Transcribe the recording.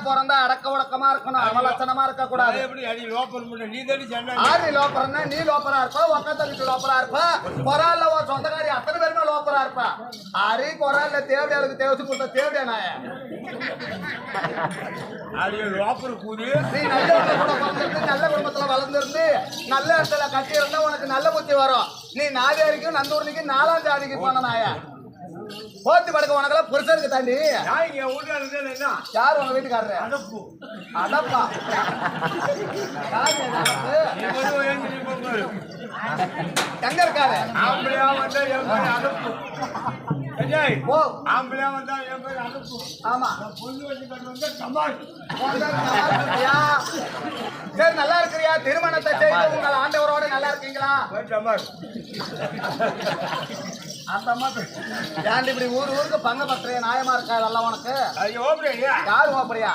பிறந்தா அடக்க உடக்கமா இருக்கணும், அவலட்சணமா இருக்க கூடாது. ஆறு லோப்பர்னா நீ லோப்பரா இருப்ப, ஒக்கத்தங்கிட்டு லோப்பரா இருப்ப, கொரால்ல ஒரு சொந்தக்காரி அத்தனை பேருமே லோப்பரா இருப்ப. ஆறு கொரால்ல தேவடியாளுக்கு தேவச்சு கொடுத்த தேவடியா நாய. நீ நல்ல நல்ல குடும்பத்துல வளர்ந்துருந்து நல்ல இடத்துல கட்டி இருந்தா உனக்கு நல்ல புத்தி வரும். நீ நாதியாரிக்கும் நந்தூர்னிக்கும் 4ஆம் ஜாதிக்கு போன நாய. போத்தி படுக்க உனக்கெல்லாம் புருஷனுக்கு தாண்டி. யார் உங்க வீட்டுக்காரரு? அடப்பா எங்க இருக்காரு? ஆமா சரி, நல்லா இருக்கிறியா? திருமணத்தை செய்து உங்கள் ஆண்டவரோட நல்லா இருக்கீங்களா? அந்த அம்மா ஏன்டி இப்படி ஊருக்கு பங்க பத்திரைய நியாயமா இருக்கா? அதெல்லாம் உனக்கு யாரு அப்படியா?